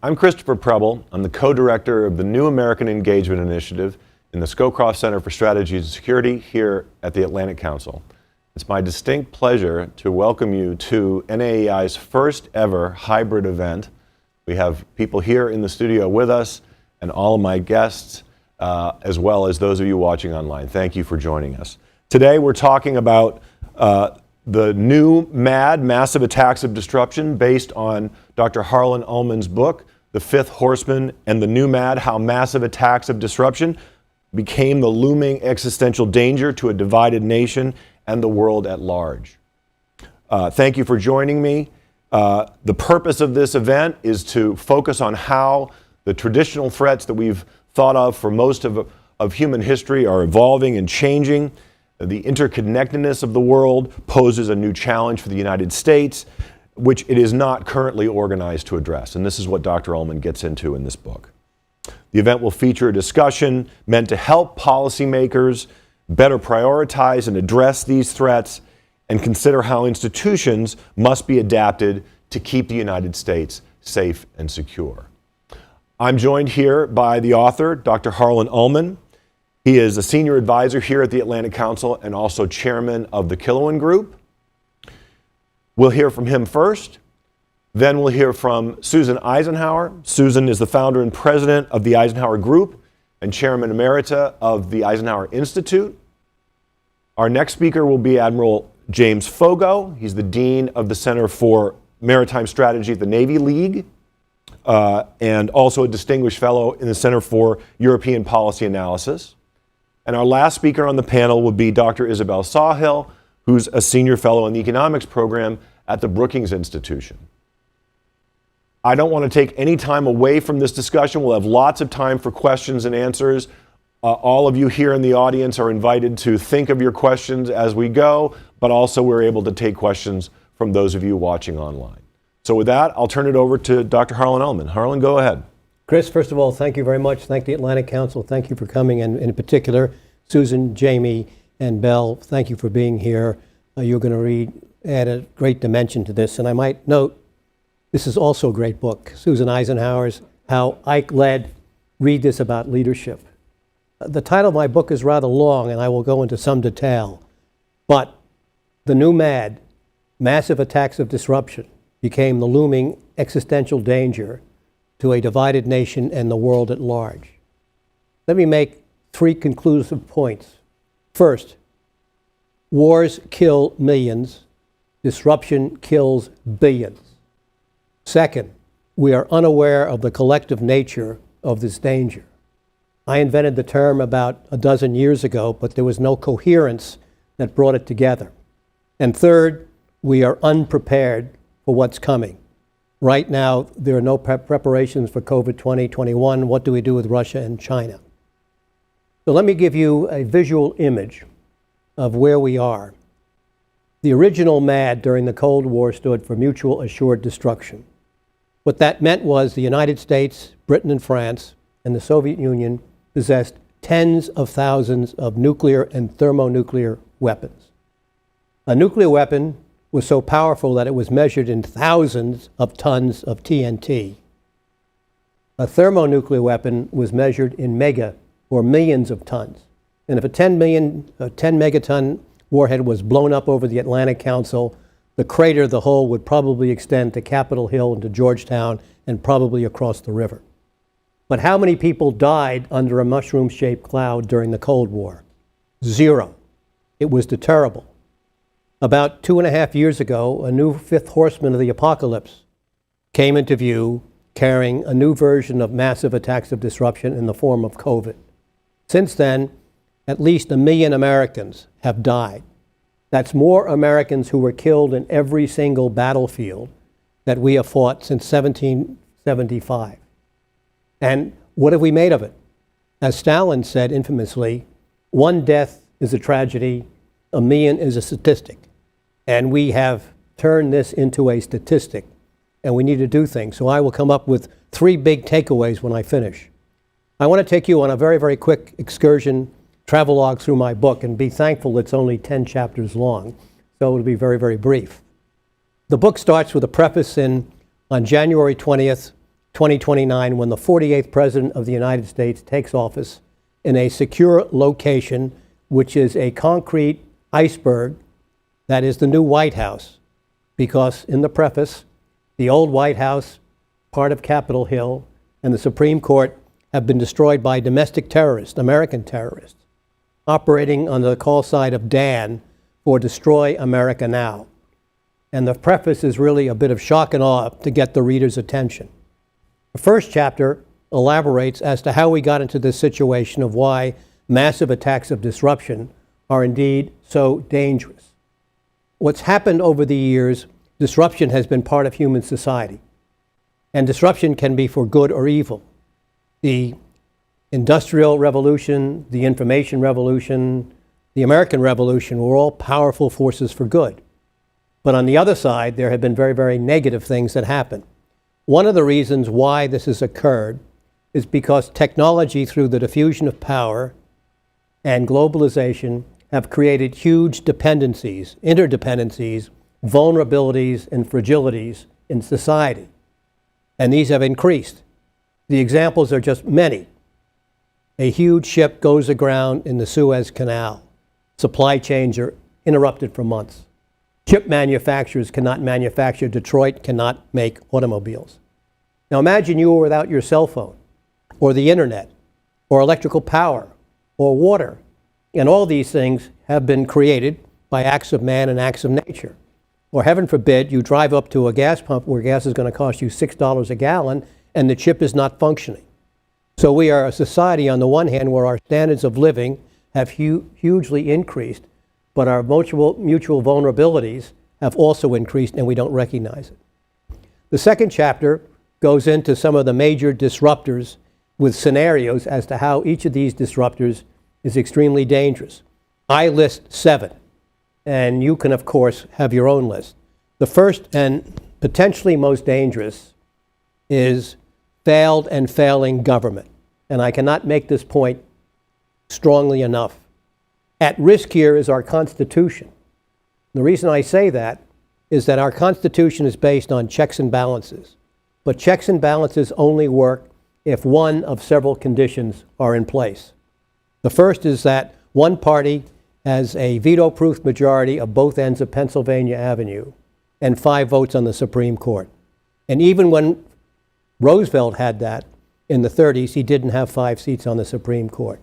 I'm Christopher Preble. I'm the co-director of the New American Engagement Initiative in the Scowcroft Center for Strategy and Security here at the Atlantic Council. It's my distinct pleasure to welcome you to NAEI's first ever hybrid event. We have people here in the studio with us and all of my guests, as well as those of you watching online. Thank you for joining us. Today we're talking about the new MAD, Massive Attacks of Disruption, based on Dr. Harlan Ullman's book, The Fifth Horseman and the New MAD, How Massive Attacks of Disruption Became the Looming Existential Danger to a Divided Nation and the World at Large. Thank you for joining me. The purpose of this event is to focus on how the traditional threats that we've thought of for most of human history are evolving and changing. The interconnectedness of the world poses a new challenge for the United States, which it is not currently organized to address. And this is what Dr. Ullman gets into in this book. The event will feature a discussion meant to help policymakers better prioritize and address these threats and consider how institutions must be adapted to keep the United States safe and secure. I'm joined here by the author, Dr. Harlan Ullman. He is a senior advisor here at the Atlantic Council and also chairman of the Killowen Group. We'll hear from him first. Then we'll hear from Susan Eisenhower. Susan is the founder and president of the Eisenhower Group and chairman emerita of the Eisenhower Institute. Our next speaker will be Admiral James Foggo. He's the dean of the Center for Maritime Strategy at the Navy League, and also a distinguished fellow in the Center for European Policy Analysis. And our last speaker on the panel will be Dr. Isabel Sawhill, who's a senior fellow in the economics program at the Brookings Institution. I don't want to take any time away from this discussion. We'll have lots of time for questions and answers. All of you here in the audience are invited to think of your questions as we go, but also we're able to take questions from those of you watching online. So with that, I'll turn it over to Dr. Harlan Ullman. Harlan, go ahead. Chris, first of all, thank you very much. Thank the Atlantic Council. Thank you for coming, and in particular, Susan, Jamie, and Belle, thank you for being here. You're going to add a great dimension to this, and I might note, this is also a great book, Susan Eisenhower's How Ike Led, Read This About Leadership. The title of my book is rather long, and I will go into some detail, but the new MAD, Massive Attacks of Disruption, became the looming existential danger to a divided nation and the world at large. Let me make three conclusive points. First, wars kill millions. Disruption kills billions. Second, we are unaware of the collective nature of this danger. I invented the term about a dozen years ago, but there was no coherence that brought it together. And third, we are unprepared for what's coming. Right now, there are no preparations for COVID 2021. What do we do with Russia and China? So let me give you a visual image of where we are. The original MAD during the Cold War stood for Mutual Assured Destruction. What that meant was the United States, Britain and France, and the Soviet Union possessed tens of thousands of nuclear and thermonuclear weapons. A nuclear weapon was so powerful that it was measured in thousands of tons of TNT. A thermonuclear weapon was measured in mega, or millions of tons. And if a 10 megaton warhead was blown up over the Atlantic Council, the crater of the hole would probably extend to Capitol Hill and to Georgetown and probably across the river. But how many people died under a mushroom-shaped cloud during the Cold War? Zero. It was deterrable. About 2.5 years ago, a new fifth horseman of the apocalypse came into view carrying a new version of massive attacks of disruption in the form of COVID. Since then, at least 1 million Americans have died. That's more Americans who were killed in every single battlefield that we have fought since 1775. And what have we made of it? As Stalin said infamously, one death is a tragedy, 1 million is a statistic. And we have turned this into a statistic, and we need to do things. So I will come up with 3 big takeaways when I finish. I want to take you on a very, very quick excursion, travelogue through my book, and be thankful it's only 10 chapters long, so it'll be very, very brief. The book starts with a preface on January 20th, 2029, when the 48th President of the United States takes office in a secure location, which is a concrete iceberg that is the new White House. Because in the preface, the old White House, part of Capitol Hill, and the Supreme Court have been destroyed by domestic terrorists, American terrorists, operating under the call sign of DAN for Destroy America Now. And the preface is really a bit of shock and awe to get the reader's attention. The first chapter elaborates as to how we got into this situation of why massive attacks of disruption are indeed so dangerous. What's happened over the years, disruption has been part of human society. And disruption can be for good or evil. The Industrial Revolution, the Information Revolution, the American Revolution were all powerful forces for good. But on the other side, there have been very, very negative things that happen. One of the reasons why this has occurred is because technology, through the diffusion of power and globalization, have created huge dependencies, interdependencies, vulnerabilities, and fragilities in society. And these have increased. The examples are just many. A huge ship goes aground in the Suez Canal. Supply chains are interrupted for months. Chip manufacturers cannot manufacture. Detroit cannot make automobiles. Now imagine you were without your cell phone, or the internet, or electrical power, or water. And all these things have been created by acts of man and acts of nature. Or heaven forbid, you drive up to a gas pump where gas is going to cost you $6 a gallon and the chip is not functioning. So we are a society on the one hand where our standards of living have hugely increased, but our mutual vulnerabilities have also increased and we don't recognize it. The second chapter goes into some of the major disruptors with scenarios as to how each of these disruptors is extremely dangerous. I list 7. And you can, of course, have your own list. The first and potentially most dangerous is failed and failing government. And I cannot make this point strongly enough. At risk here is our Constitution. The reason I say that is that our Constitution is based on checks and balances. But checks and balances only work if one of several conditions are in place. The first is that one party has a veto-proof majority of both ends of Pennsylvania Avenue and 5 votes on the Supreme Court. And even when Roosevelt had that in the 30s, he didn't have 5 seats on the Supreme Court.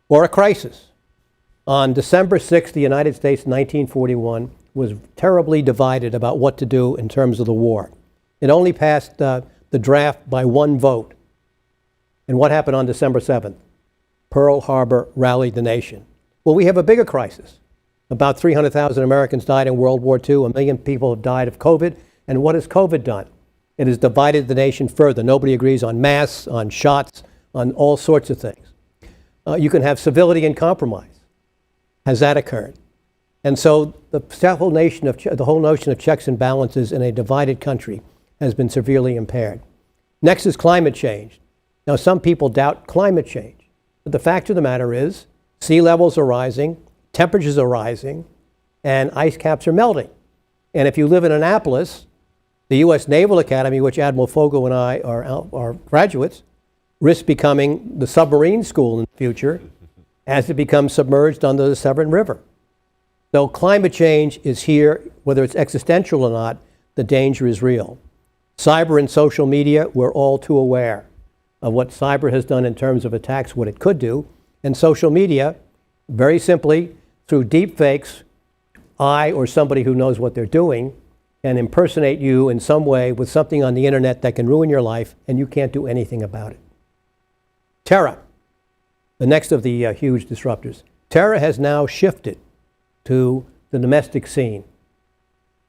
Or a crisis. On December 6th, the United States, 1941, was terribly divided about what to do in terms of the war. It only passed the draft by 1 vote. And what happened on December 7th? Pearl Harbor rallied the nation. Well, we have a bigger crisis. About 300,000 Americans died in World War II. 1 million people have died of COVID. And what has COVID done? It has divided the nation further. Nobody agrees on masks, on shots, on all sorts of things. You can have civility and compromise. Has that occurred? And so the whole notion of checks and balances in a divided country has been severely impaired. Next is climate change. Now, some people doubt climate change. But the fact of the matter is, sea levels are rising, temperatures are rising, and ice caps are melting. And if you live in Annapolis, the U.S. Naval Academy, which Admiral Foggo and I are graduates, risks becoming the submarine school in the future as it becomes submerged under the Severn River. So climate change is here, whether it's existential or not, the danger is real. Cyber and social media, we're all too aware of what cyber has done in terms of attacks, what it could do. And social media, very simply, through deep fakes, I or somebody who knows what they're doing can impersonate you in some way with something on the internet that can ruin your life, and you can't do anything about it. Terror, the next of the huge disruptors. Terror has now shifted to the domestic scene.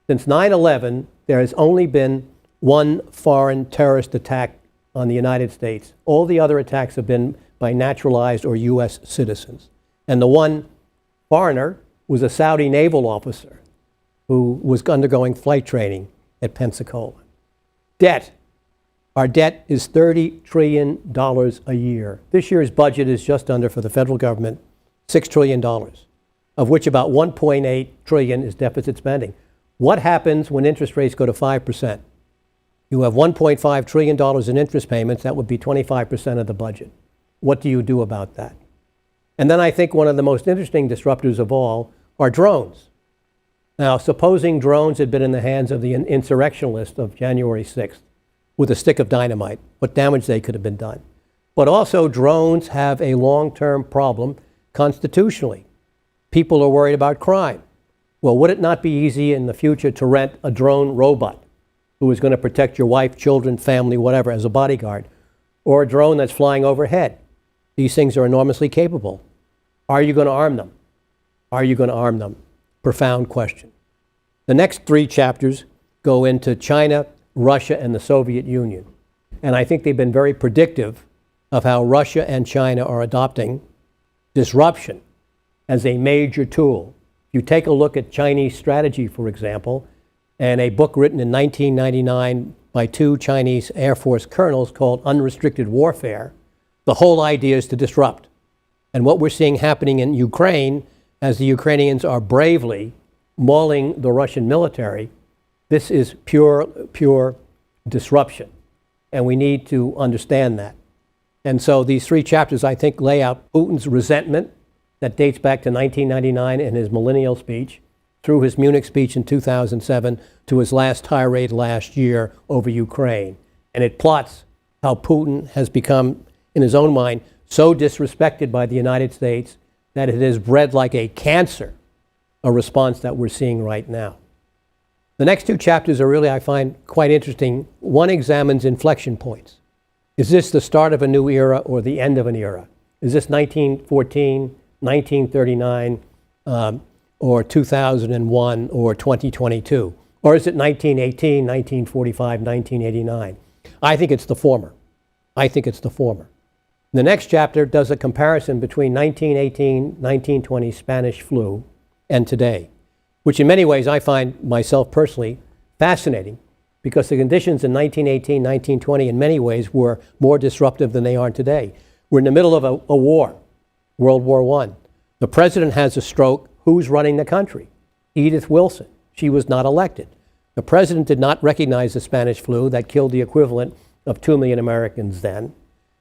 Since 9/11, there has only been 1 foreign terrorist attack on the United States. All the other attacks have been by naturalized or U.S. citizens. And the one foreigner was a Saudi naval officer who was undergoing flight training at Pensacola. Debt. Our debt is $30 trillion a year. This year's budget is just under, for the federal government, $6 trillion, of which about $1.8 trillion is deficit spending. What happens when interest rates go to 5%? You have $1.5 trillion in interest payments. That would be 25% of the budget. What do you do about that? And then I think one of the most interesting disruptors of all are drones. Now, supposing drones had been in the hands of the insurrectionists of January 6th with a stick of dynamite, what damage they could have been done. But also, drones have a long-term problem constitutionally. People are worried about crime. Well, would it not be easy in the future to rent a drone robot who is going to protect your wife, children, family, whatever, as a bodyguard, or a drone that's flying overhead? These things are enormously capable. Are you going to arm them? Are you going to arm them? Profound question. The next 3 chapters go into China, Russia, and the Soviet Union. And I think they've been very predictive of how Russia and China are adopting disruption as a major tool. You take a look at Chinese strategy, for example, and a book written in 1999 by 2 Chinese Air Force colonels called Unrestricted Warfare. The whole idea is to disrupt. And what we're seeing happening in Ukraine, as the Ukrainians are bravely mauling the Russian military, this is pure disruption. And we need to understand that. And so these 3 chapters, I think, lay out Putin's resentment that dates back to 1999 in his millennial speech, through his Munich speech in 2007 to his last tirade last year over Ukraine. And it plots how Putin has become, in his own mind, so disrespected by the United States that it has bred like a cancer a response that we're seeing right now. The next 2 chapters are really, I find, quite interesting. One examines inflection points. Is this the start of a new era or the end of an era? Is this 1914, 1939, or 2001, or 2022? Or is it 1918, 1945, 1989? I think it's the former. I think it's the former. The next chapter does a comparison between 1918, 1920 Spanish flu and today, which in many ways I find myself personally fascinating, because the conditions in 1918, 1920 in many ways were more disruptive than they are today. We're in the middle of a war, World War I. The president has a stroke. Who's running the country? Edith Wilson. She was not elected. The president did not recognize the Spanish flu that killed the equivalent of 2 million Americans then.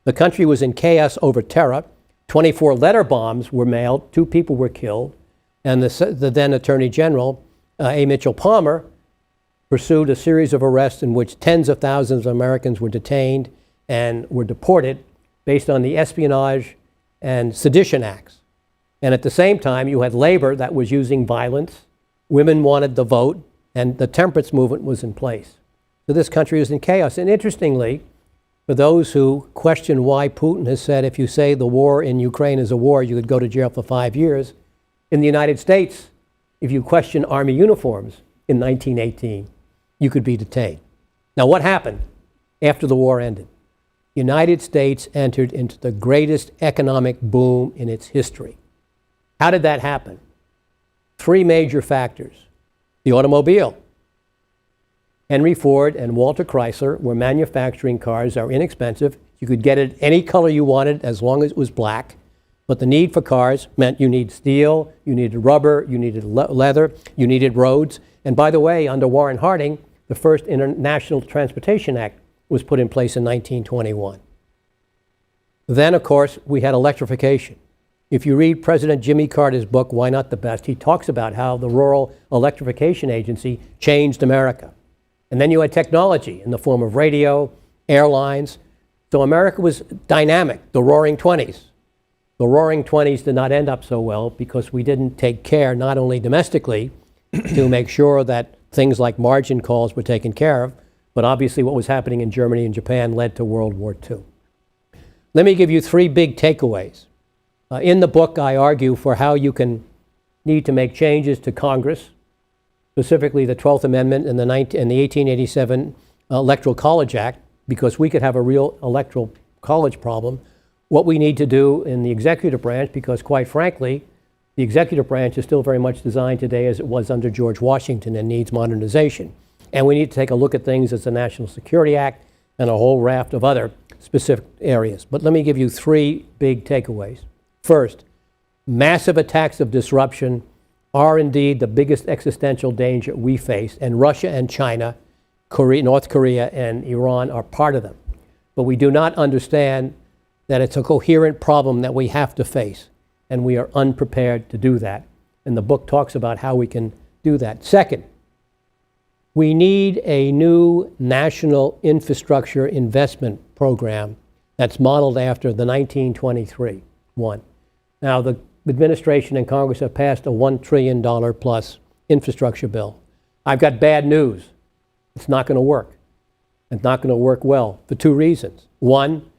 The country was in chaos over terror. 24 letter bombs were mailed. 2 people were killed. And the then Attorney General, A. Mitchell Palmer, pursued a series of arrests in which tens of thousands of Americans were detained and were deported based on the Espionage and Sedition Acts. And at the same time, you had labor that was using violence. Women wanted the vote, and the temperance movement was in place. So this country is in chaos. And interestingly, for those who question why Putin has said, if you say the war in Ukraine is a war, you could go to jail for 5 years. In the United States, if you question Army uniforms in 1918, you could be detained. Now, what happened after the war ended? The United States entered into the greatest economic boom in its history. How did that happen? 3 major factors. The automobile. Henry Ford and Walter Chrysler were manufacturing cars that were inexpensive. You could get it any color you wanted as long as it was black. But the need for cars meant you need steel, you needed rubber, you needed leather, you needed roads. And by the way, under Warren Harding, the first International Transportation Act was put in place in 1921. Then, of course, we had electrification. If you read President Jimmy Carter's book, Why Not the Best, he talks about how the Rural Electrification Agency changed America. And then you had technology in the form of radio, airlines. So America was dynamic, the Roaring 20s. The Roaring 20s did not end up so well because we didn't take care, not only domestically, to make sure that things like margin calls were taken care of, but obviously what was happening in Germany and Japan led to World War II. Let me give you 3 big takeaways. In the book, I argue for how you can need to make changes to Congress, specifically the 12th Amendment and the 1887 Electoral College Act, because we could have a real electoral college problem. What we need to do in the executive branch, because quite frankly, the executive branch is still very much designed today as it was under George Washington and needs modernization. And we need to take a look at things as the National Security Act and a whole raft of other specific areas. But let me give you 3 big takeaways. First, massive attacks of disruption are indeed the biggest existential danger we face, and Russia and China North Korea and Iran are part of them. But we do not understand that it's a coherent problem that we have to face, and we are unprepared to do that. And the book talks about how we can do that. Second, we need a new national infrastructure investment program that's modeled after the 1923 one. Now, the administration and Congress have passed a $1 trillion plus infrastructure bill. I've got bad news. It's not going to work. It's not going to work well for two reasons. One,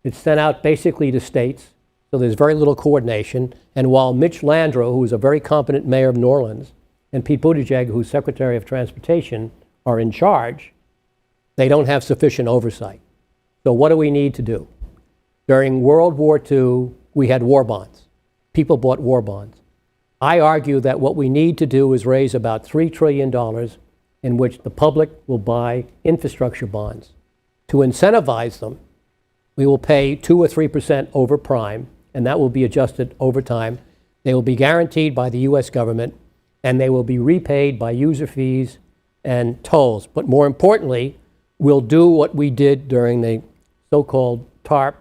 it's sent out basically to states, so there's very little coordination. And while Mitch Landrieu, who is a very competent mayor of New Orleans, and Pete Buttigieg, who's Secretary of Transportation, are in charge, they don't have sufficient oversight. So what do we need to do? During World War II, we had war bonds. People bought war bonds. I argue that what we need to do is raise about $3 trillion in which the public will buy infrastructure bonds. To incentivize them, we will pay 2 or 3% over prime, and that will be adjusted over time. They will be guaranteed by the US government, and they will be repaid by user fees and tolls. But more importantly, we'll do what we did during the so-called TARP,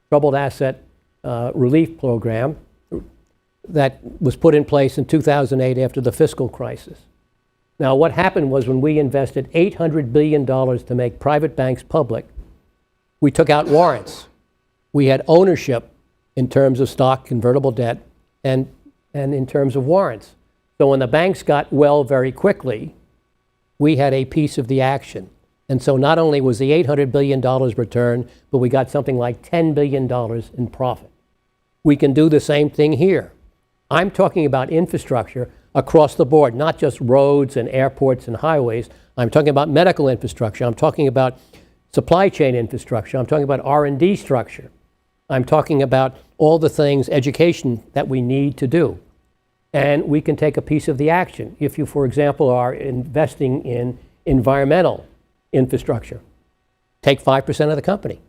Troubled Asset Relief Program, that was put in place in 2008 after the fiscal crisis. Now, what happened was when we invested $800 billion to make private banks public, we took out warrants. We had ownership in terms of stock, convertible debt, and in terms of warrants. So when the banks got well very quickly, we had a piece of the action. And so not only was the $800 billion returned, but we got something like $10 billion in profit. We can do the same thing here. I'm talking about infrastructure across the board, not just roads and airports and highways. I'm talking about medical infrastructure. I'm talking about supply chain infrastructure. I'm talking about R&D structure. I'm talking about all the things, education, that we need to do. And we can take a piece of the action. If you, for example, are investing in environmental infrastructure, take 5% of the company.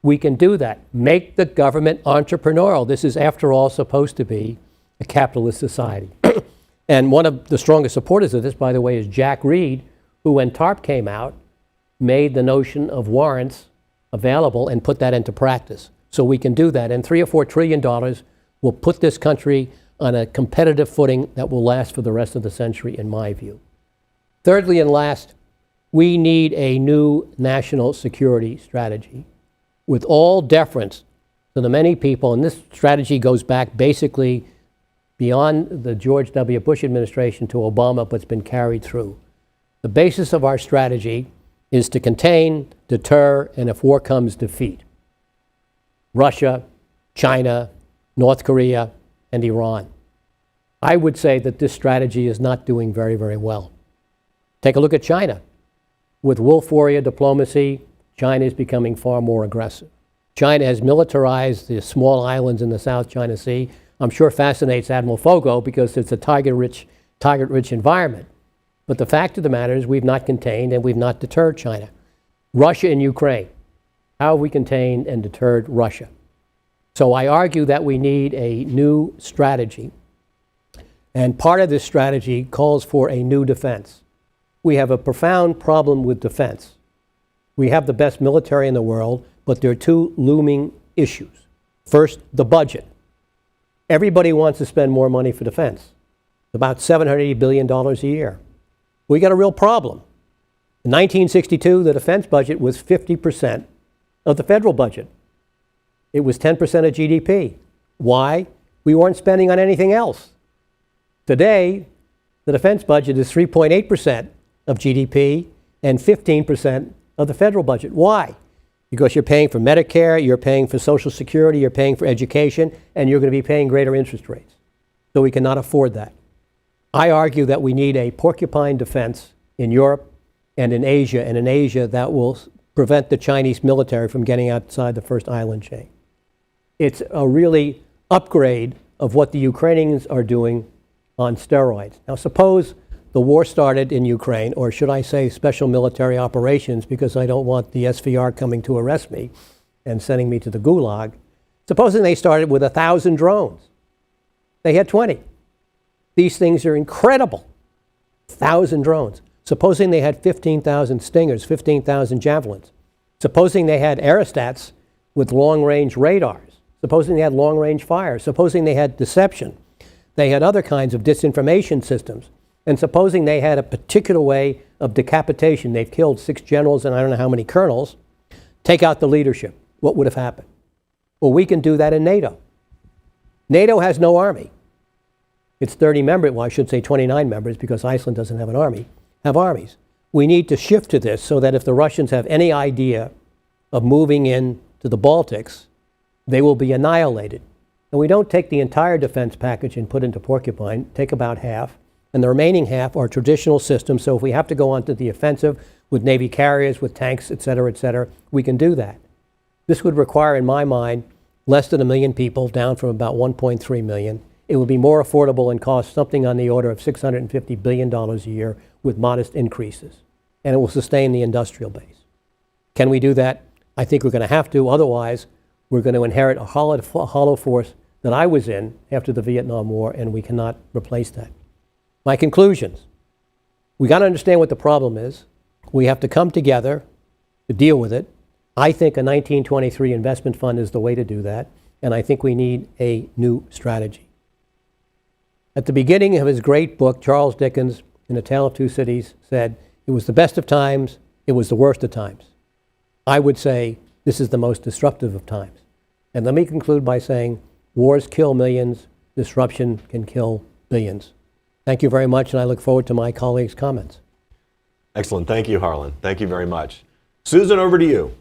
We can do that. Make the government entrepreneurial. This is, after all, supposed to be a capitalist society. And one of the strongest supporters of this, by the way, is Jack Reed, who, when TARP came out, made the notion of warrants available and put that into practice. So we can do that. And $3 or $4 trillion will put this country on a competitive footing that will last for the rest of the century, in my view. Thirdly and last, we need a new national security strategy. With all deference to the many people, and this strategy goes back basically beyond the George W. Bush administration to Obama, but it's been carried through. The basis of our strategy is to contain, deter, and if war comes, defeat Russia, China, North Korea, and Iran. I would say that this strategy is not doing very, very well. Take a look at China. With wolf warrior diplomacy, China is becoming far more aggressive. China has militarized the small islands in the South China Sea. I'm sure fascinates Admiral Foggo because it's a target-rich environment. But the fact of the matter is we've not contained and we've not deterred China. Russia and Ukraine. How have we contained and deterred Russia? So I argue that we need a new strategy. And part of this strategy calls for a new defense. We have a profound problem with defense. We have the best military in the world, but there are two looming issues. First, the budget. Everybody wants to spend more money for defense, about $780 billion a year. We got a real problem. In 1962, the defense budget was 50% of the federal budget. It was 10% of GDP. Why? We weren't spending on anything else. Today, the defense budget is 3.8% of GDP and 15% of the federal budget. Why? Because you're paying for Medicare, you're paying for Social Security, you're paying for education, and you're going to be paying greater interest rates. So we cannot afford that. I argue that we need a porcupine defense in Europe and in Asia that will prevent the Chinese military from getting outside the first island chain. It's a really upgrade of what the Ukrainians are doing on steroids. Now suppose the war started in Ukraine, or should I say special military operations, because I don't want the SVR coming to arrest me and sending me to the gulag. Supposing they started with 1,000 drones. They had 20. These things are incredible. 1,000 drones. Supposing they had 15,000 Stingers, 15,000 Javelins. Supposing they had aerostats with long-range radars. Supposing they had long-range fire. Supposing they had deception. They had other kinds of disinformation systems. And supposing they had a particular way of decapitation. They've killed 6 generals and I don't know how many colonels. Take out the leadership. What would have happened? Well, we can do that in NATO. NATO has no army. It's 30 members, well, I should say 29 members because Iceland doesn't have an army, have armies. We need to shift to this so that if the Russians have any idea of moving in to the Baltics, they will be annihilated. And we don't take the entire defense package and put into Porcupine, take about half, and the remaining half are traditional systems, so if we have to go onto the offensive with Navy carriers, with tanks, et cetera, we can do that. This would require, in my mind, less than 1 million people, down from about 1.3 million. It would be more affordable and cost something on the order of $650 billion a year with modest increases. And it will sustain the industrial base. Can we do that? I think we're going to have to. Otherwise, we're going to inherit a hollow force that I was in after the Vietnam War, and we cannot replace that. My conclusions. We got to understand what the problem is. We have to come together to deal with it. I think a 1923 investment fund is the way to do that, and I think we need a new strategy. At the beginning of his great book, Charles Dickens, in A Tale of Two Cities, said, it was the best of times, it was the worst of times. I would say this is the most disruptive of times. And let me conclude by saying, wars kill millions, disruption can kill billions. Thank you very much, and I look forward to my colleagues' comments. Excellent. Thank you, Harlan. Thank you very much. Susan, over to you.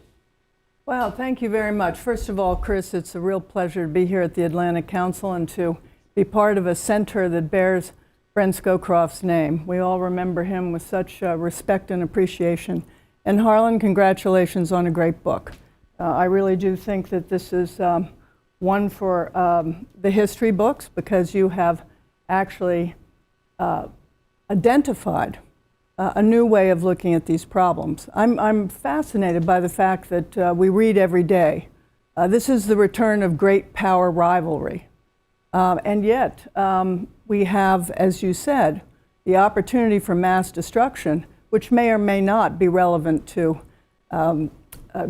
Well, thank you very much. First of all, Chris, it's a real pleasure to be here at the Atlantic Council and to be part of a center that bears Brent Scowcroft's name. We all remember him with such respect and appreciation. And Harlan, congratulations on a great book. I really do think that this is one for the history books because you have actually identified a new way of looking at these problems. I'm fascinated by the fact that we read every day. This is the return of great power rivalry. And yet, we have, as you said, the opportunity for mass destruction, which may or may not be relevant to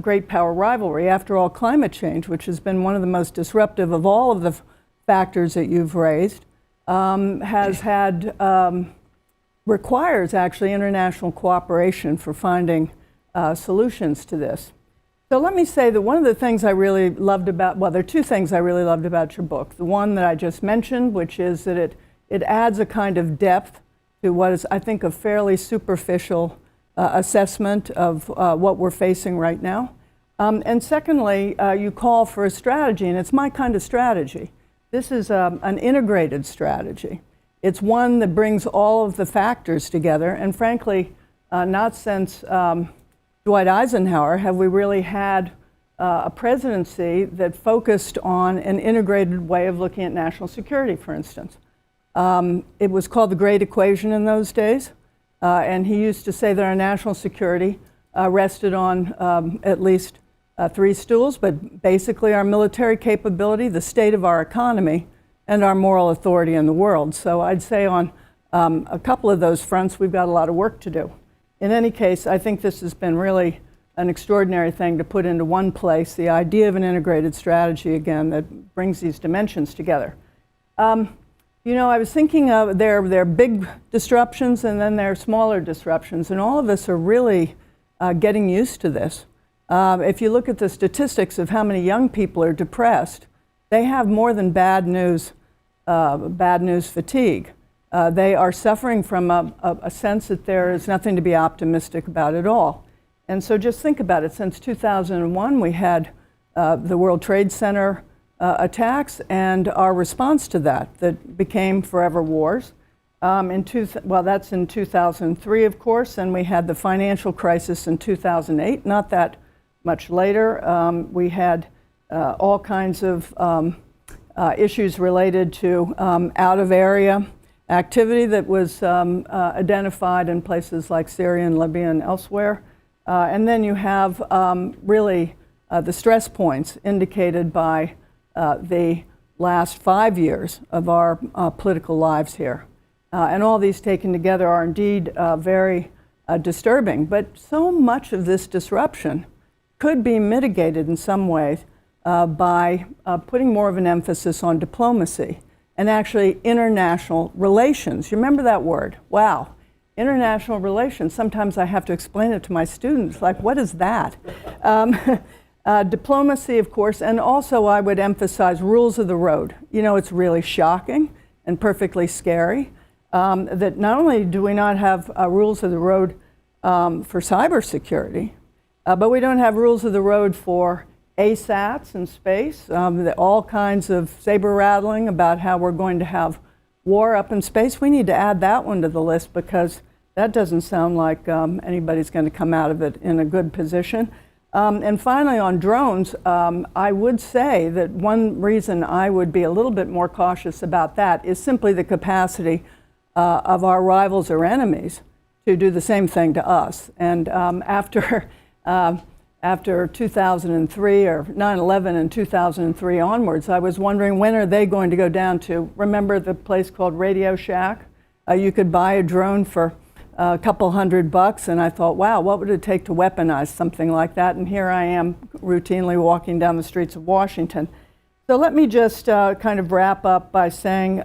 great power rivalry. After all, climate change, which has been one of the most disruptive of all of the factors that you've raised, requires actually international cooperation for finding solutions to this. So let me say that one of the things I really loved about, well, there are 2 things I really loved about your book. The one that I just mentioned, which is that it adds a kind of depth to what is, I think, a fairly superficial assessment of what we're facing right now. And secondly, you call for a strategy, and it's my kind of strategy. This is an integrated strategy. It's one that brings all of the factors together, and frankly, not since Dwight Eisenhower have we really had a presidency that focused on an integrated way of looking at national security, for instance. It was called the Great Equation in those days, and he used to say that our national security rested on at least 3 stools, but basically our military capability, the state of our economy, and our moral authority in the world. So I'd say on a couple of those fronts, we've got a lot of work to do. In any case, I think this has been really an extraordinary thing to put into one place, the idea of an integrated strategy, again, that brings these dimensions together. You know, I was thinking of there are big disruptions and then there are smaller disruptions, and all of us are really getting used to this. If you look at the statistics of how many young people are depressed, they have more than bad news fatigue. They are suffering from a sense that there is nothing to be optimistic about at all. And so just think about it. Since 2001, we had the World Trade Center attacks and our response to that became forever wars. Well, that's in 2003, of course, and we had the financial crisis in 2008, not that much later. We had all kinds of issues related to out-of-area activity that was identified in places like Syria and Libya and elsewhere. And then you have really the stress points indicated by the last 5 years of our political lives here. And all these taken together are indeed very disturbing. But so much of this disruption could be mitigated in some ways by putting more of an emphasis on diplomacy and actually international relations. You remember that word? Wow. International relations. Sometimes I have to explain it to my students, like, what is that? Diplomacy, of course, and also I would emphasize rules of the road. You know, it's really shocking and perfectly scary that not only do we not have rules of the road for cybersecurity, but we don't have rules of the road for ASATs in space, all kinds of saber rattling about how we're going to have war up in space. We need to add that one to the list because that doesn't sound like anybody's going to come out of it in a good position. And finally, on drones, I would say that one reason I would be a little bit more cautious about that is simply the capacity of our rivals or enemies to do the same thing to us. And after 2003 or 9/11 and 2003 onwards, I was wondering when are they going to go down to, remember the place called Radio Shack? You could buy a drone for a couple $100, and I thought, wow, what would it take to weaponize something like that? And here I am routinely walking down the streets of Washington. So let me just kind of wrap up by saying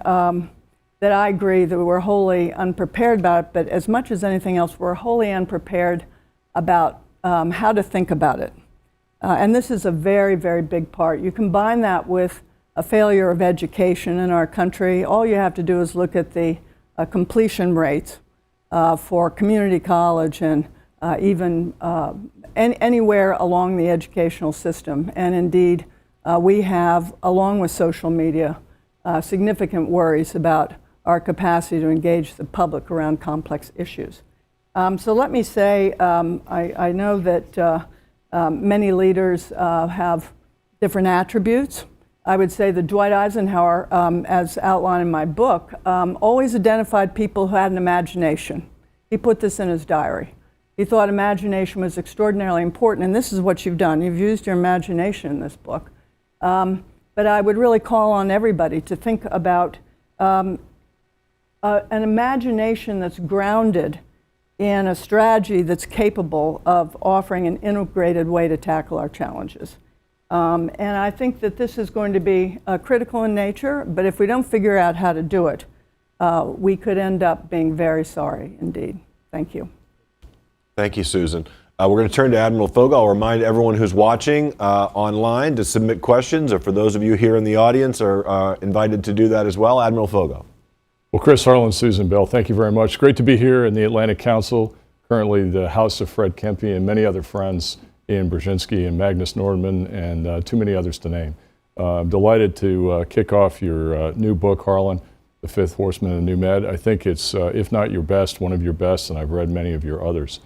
that I agree that we're wholly unprepared about it, but as much as anything else, we're wholly unprepared about how to think about it. And this is a very, very big part. You combine that with a failure of education in our country. All you have to do is look at the completion rates for community college and even anywhere along the educational system. And indeed, we have, along with social media, significant worries about our capacity to engage the public around complex issues. So let me say, I know that many leaders have different attributes. I would say that Dwight Eisenhower, as outlined in my book, always identified people who had an imagination. He put this in his diary. He thought imagination was extraordinarily important, and this is what you've done. You've used your imagination in this book. But I would really call on everybody to think about an imagination that's grounded in a strategy that's capable of offering an integrated way to tackle our challenges. And I think that this is going to be critical in nature, but if we don't figure out how to do it, we could end up being very sorry indeed. Thank you. Thank you, Susan. We're going to turn to Admiral Foggo. I'll remind everyone who's watching online to submit questions, or for those of you here in the audience are invited to do that as well. Admiral Foggo. Well, Chris, Harlan, Susan, Bill, thank you very much. Great to be here in the Atlantic Council, currently the House of Fred Kempe and many other friends, Ian Brzezinski and Magnus Nordman, and too many others to name. I'm delighted to kick off your new book, Harlan, The Fifth Horseman of New Med. I think it's, if not your best, one of your best, and I've read many of your others.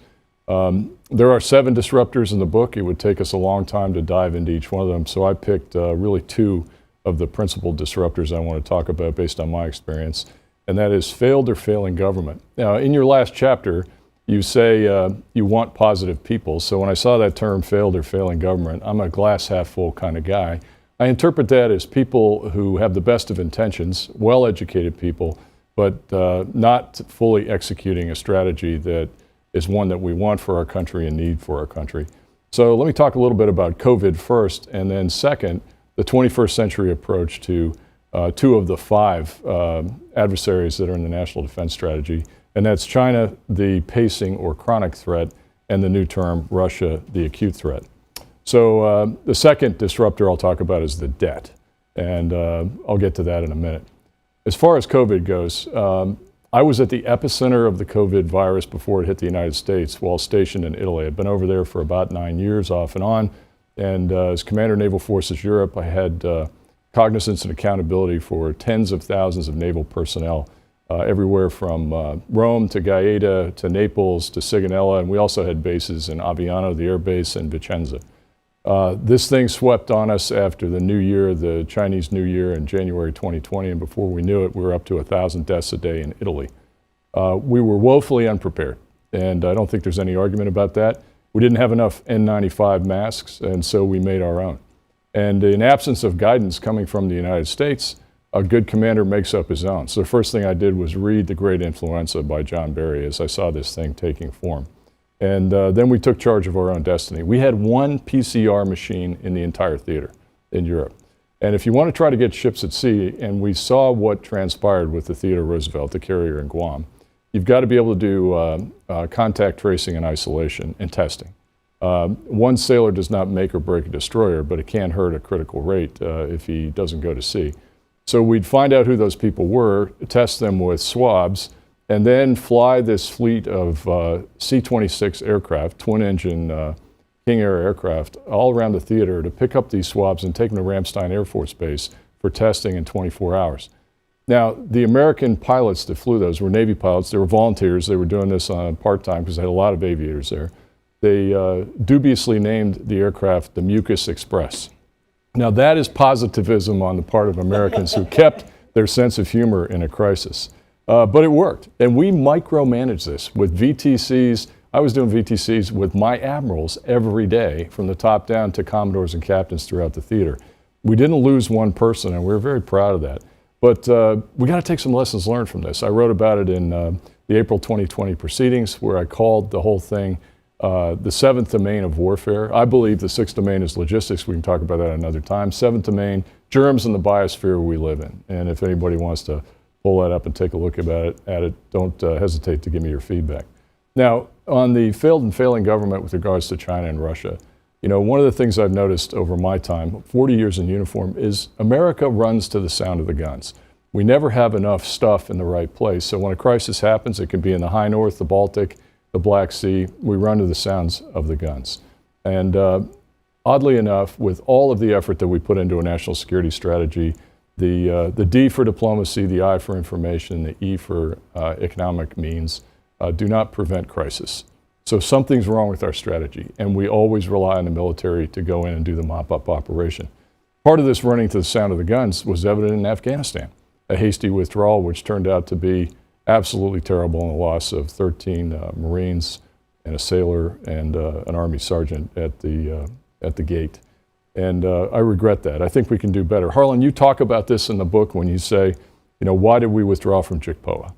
There are 7 disruptors in the book. It would take us a long time to dive into each one of them, so I picked really 2 of the principal disruptors I want to talk about based on my experience, and that is failed or failing government. Now, in your last chapter, you say you want positive people, so when I saw that term, failed or failing government, I'm a glass half full kind of guy. I interpret that as people who have the best of intentions, well-educated people, but not fully executing a strategy that is one that we want for our country and need for our country. So let me talk a little bit about COVID first, and then second, the 21st century approach to 2 of the 5 adversaries that are in the National Defense Strategy, and that's China, the pacing or chronic threat, and the new term, Russia, the acute threat. So the second disruptor I'll talk about is the debt, and I'll get to that in a minute. As far as COVID goes, I was at the epicenter of the COVID virus before it hit the United States while stationed in Italy. I'd been over there for about 9 years off and on, and as Commander Naval Forces Europe, I had cognizance and accountability for tens of thousands of naval personnel, everywhere from Rome to Gaeta to Naples to Sigonella, and we also had bases in Aviano, the air base, and Vicenza. This thing swept on us after the New Year, the Chinese New Year in January 2020, and before we knew it, we were up to 1,000 deaths a day in Italy. We were woefully unprepared, and I don't think there's any argument about that. We didn't have enough N95 masks, and so we made our own. And in absence of guidance coming from the United States, a good commander makes up his own. So the first thing I did was read The Great Influenza by John Barry as I saw this thing taking form. And then we took charge of our own destiny. We had one PCR machine in the entire theater in Europe. And if you want to try to get ships at sea, and we saw what transpired with the Theodore Roosevelt, the carrier in Guam, you've got to be able to do contact tracing and isolation and testing. One sailor does not make or break a destroyer, but it can hurt a critical rate if he doesn't go to sea. So we'd find out who those people were, test them with swabs, and then fly this fleet of C-26 aircraft, twin-engine King Air aircraft, all around the theater to pick up these swabs and take them to Ramstein Air Force Base for testing in 24 hours. Now, the American pilots that flew those were Navy pilots. They were volunteers. They were doing this on part-time because they had a lot of aviators there. They dubiously named the aircraft the Mucus Express. Now, that is positivism on the part of Americans who kept their sense of humor in a crisis. But it worked. And we micromanaged this with VTCs. I was doing VTCs with my admirals every day, from the top down to commodores and captains throughout the theater. We didn't lose one person, and we were very proud of that. But we got to take some lessons learned from this. I wrote about it in the April 2020 proceedings, where I called the whole thing the seventh domain of warfare. I believe the sixth domain is logistics. We can talk about that another time. Seventh domain, germs in the biosphere we live in. And if anybody wants to pull that up and take a look at it, don't hesitate to give me your feedback. Now, on the failed and failing government with regards to China and Russia, you know, one of the things I've noticed over my time, 40 years in uniform, is America runs to the sound of the guns. We never have enough stuff in the right place. So when a crisis happens, it can be in the high north, the Baltic, the Black Sea, we run to the sounds of the guns. And oddly enough, with all of the effort that we put into a national security strategy, the D for diplomacy, the I for information, the E for economic means, do not prevent crisis. So something's wrong with our strategy, and we always rely on the military to go in and do the mop-up operation. Part of this running to the sound of the guns was evident in Afghanistan, a hasty withdrawal which turned out to be absolutely terrible, and the loss of 13 Marines and a sailor and an Army sergeant at the gate. And I regret that. I think we can do better. Harlan, you talk about this in the book when you say, you know, why did we withdraw from JCPOA?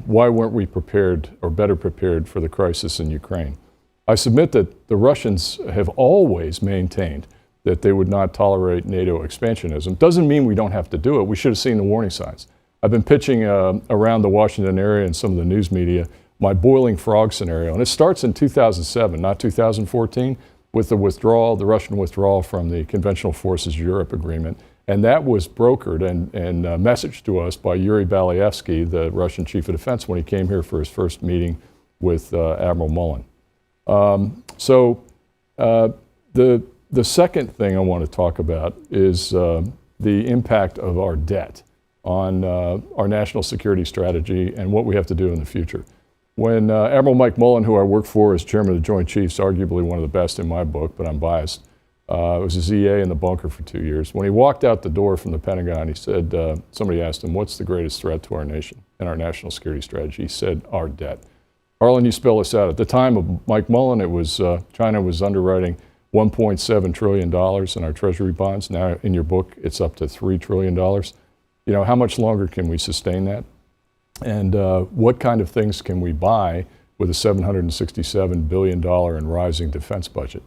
Why weren't we prepared or better prepared for the crisis in Ukraine? I submit that the Russians have always maintained that they would not tolerate NATO expansionism. Doesn't mean we don't have to do it. We should have seen the warning signs. I've been pitching around the Washington area and some of the news media my boiling frog scenario. And it starts in 2007, not 2014, with the withdrawal, the Russian withdrawal from the Conventional Forces Europe Agreement. And that was brokered and messaged to us by Yuri Balyaevsky, the Russian chief of defense, when he came here for his first meeting with Admiral Mullen. The second thing I want to talk about is the impact of our debt on our national security strategy and what we have to do in the future. When Admiral Mike Mullen, who I work for as chairman of the Joint Chiefs, arguably one of the best in my book, but I'm biased, was a ZA in the bunker for 2 years. When he walked out the door from the Pentagon, he said, somebody asked him, what's the greatest threat to our nation and our national security strategy? He said, our debt. Harlan, you spell this out. At the time of Mike Mullen, it was China was underwriting $1.7 trillion in our treasury bonds. Now in your book, it's up to $3 trillion. You know, how much longer can we sustain that? And what kind of things can we buy with a $767 billion and rising defense budget?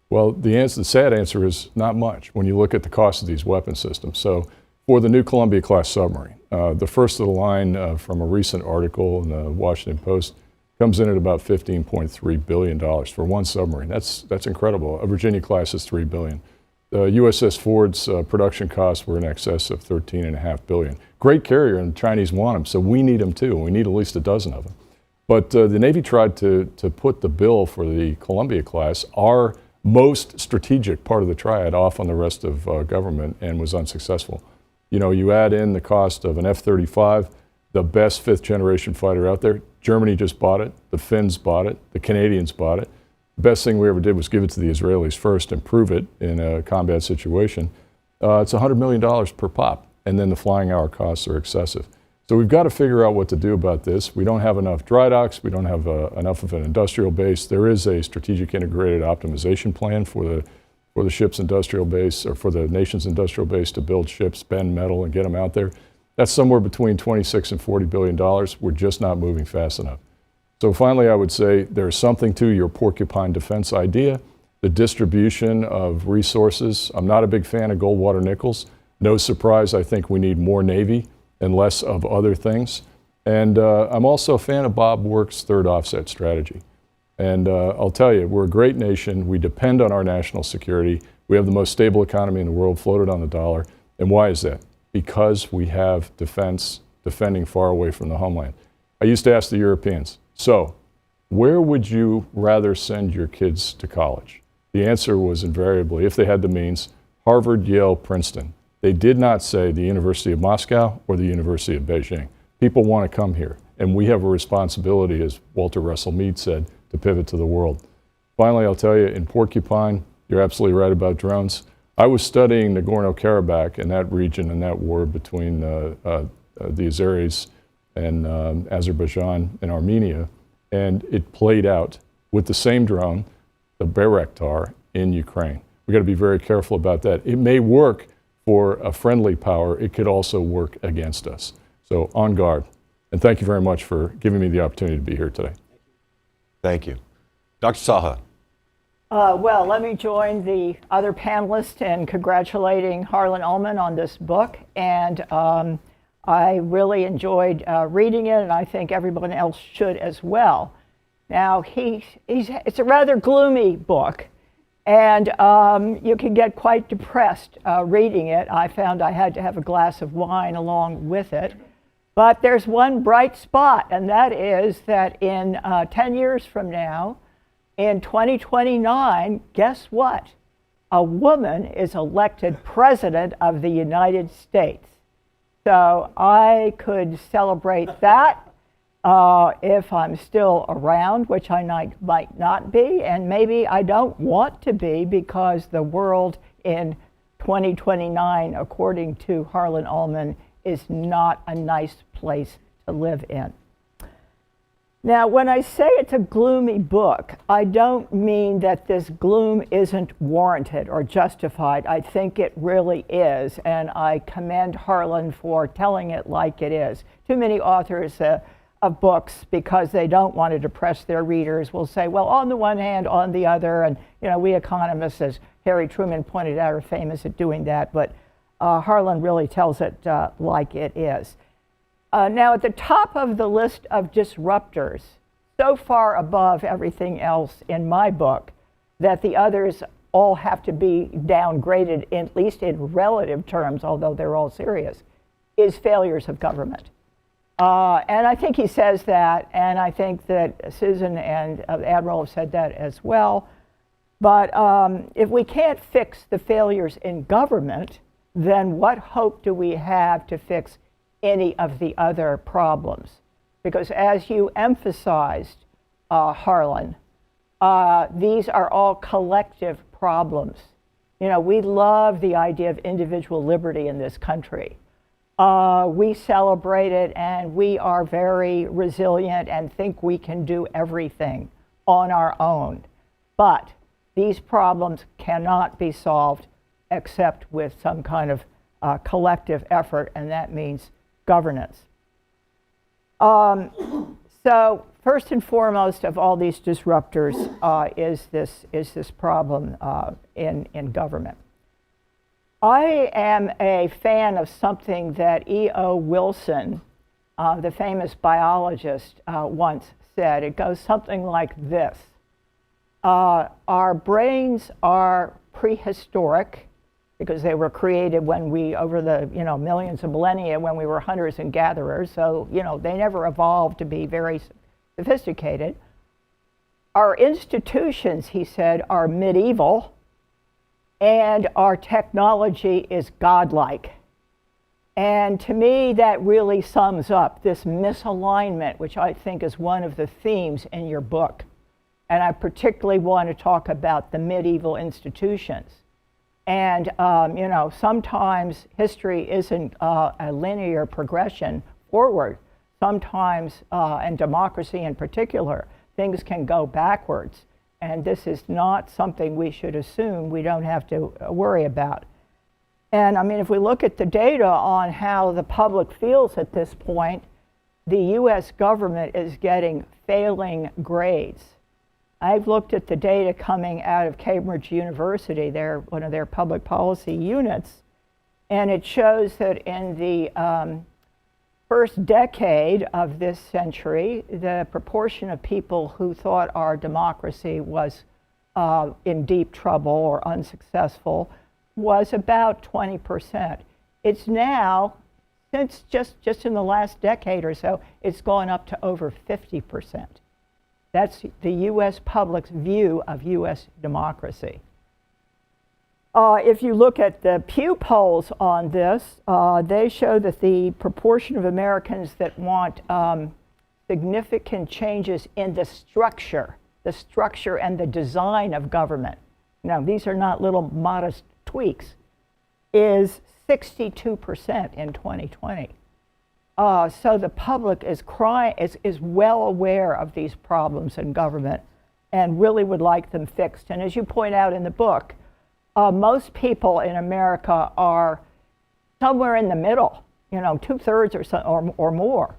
Well, the sad answer is not much when you look at the cost of these weapon systems. So for the new Columbia-class submarine, the first of the line from a recent article in the Washington Post comes in at about $15.3 billion for one submarine. That's incredible. A Virginia-class is $3 billion. The USS Ford's production costs were in excess of $13.5 billion. Great carrier, and the Chinese want them, so we need them too. We need at least a dozen of them. But the Navy tried to put the bill for the Columbia-class, our most strategic part of the triad, off on the rest of government, and was unsuccessful. You know, you add in the cost of an F-35, the best fifth-generation fighter out there. Germany just bought it. The Finns bought it. The Canadians bought it. The best thing we ever did was give it to the Israelis first and prove it in a combat situation. It's $100 million per pop, and then the flying hour costs are excessive. So we've got to figure out what to do about this. We don't have enough dry docks. We don't have enough of an industrial base. There is a strategic integrated optimization plan for for the ship's industrial base, or for the nation's industrial base to build ships, bend metal, and get them out there. That's somewhere between $26 and $40 billion. We're just not moving fast enough. So finally, I would say there's something to your porcupine defense idea, the distribution of resources. I'm not a big fan of gold, water, nickels. No surprise, I think we need more Navy and less of other things. And I'm also a fan of Bob Work's third offset strategy. And I'll tell you, we're a great nation. We depend on our national security. We have the most stable economy in the world, floated on the dollar. And why is that? Because we have defense defending far away from the homeland. I used to ask the Europeans, so where would you rather send your kids to college? The answer was invariably, if they had the means, Harvard, Yale, Princeton. They did not say the University of Moscow or the University of Beijing. People want to come here, and we have a responsibility, as Walter Russell Mead said, to pivot to the world. Finally, I'll tell you, in Porcupine, you're absolutely right about drones. I was studying Nagorno-Karabakh and that region and that war between the Azeris and Azerbaijan and Armenia, and it played out with the same drone, the Bayraktar, in Ukraine. We've got to be very careful about that. It may work for a friendly power. It could also work against us. So on guard. And thank you very much for giving me the opportunity to be here today. Thank you. Dr. Sawhill. Well, let me join the other panelists in congratulating Harlan Ullman on this book. And I really enjoyed reading it, and I think everyone else should as well. Now, it's a rather gloomy book, and you can get quite depressed reading it. I found I had to have a glass of wine along with it. But there's one bright spot, and that is that in 10 years from now, in 2029, guess what? A woman is elected president of the United States. So I could celebrate that if I'm still around, which I might not be, and maybe I don't want to be, because the world in 2029, according to Harlan Ullman, is not a nice place to live in. Now, when I say it's a gloomy book, I don't mean that this gloom isn't warranted or justified. I think it really is, and I commend Harlan for telling it like it is. Too many authors of books, because they don't want to depress their readers, will say, well, on the one hand, on the other, and we economists, as Harry Truman pointed out, are famous at doing that, but Harlan really tells it like it is. Now, at the top of the list of disruptors, so far above everything else in my book, that the others all have to be downgraded, at least in relative terms, although they're all serious, is failures of government. And I think he says that, and I think that Susan and Admiral have said that as well. But if we can't fix the failures in government, then what hope do we have to fix any of the other problems? Because as you emphasized, Harlan, these are all collective problems. We love the idea of individual liberty in this country. We celebrate it, and we are very resilient and think we can do everything on our own. But these problems cannot be solved except with some kind of collective effort, and that means governance. So first and foremost of all these disruptors is this problem in government. I am a fan of something that E.O. Wilson, the famous biologist, once said. It goes something like this. Our brains are prehistoric, because they were created when we, over the millions of millennia, when we were hunters and gatherers. So they never evolved to be very sophisticated. Our institutions, he said, are medieval, and our technology is godlike. And to me, that really sums up this misalignment, which I think is one of the themes in your book. And I particularly want to talk about the medieval institutions. And, sometimes history isn't a linear progression forward. Sometimes, and democracy in particular, things can go backwards. and this is not something we should assume we don't have to worry about. And I mean, if we look at the data on how the public feels at this point, the US government is getting failing grades. I've looked at the data coming out of Cambridge University, one of their public policy units, and it shows that in the first decade of this century, the proportion of people who thought our democracy was in deep trouble or unsuccessful was about 20%. It's now, since just in the last decade or so, it's gone up to over 50%. That's the US public's view of US democracy. If you look at the Pew polls on this, they show that the proportion of Americans that want significant changes in the structure and the design of government, now these are not little modest tweaks, is 62% in 2020. So the public is well aware of these problems in government and really would like them fixed. And as you point out in the book, most people in America are somewhere in the middle, 2/3 or more.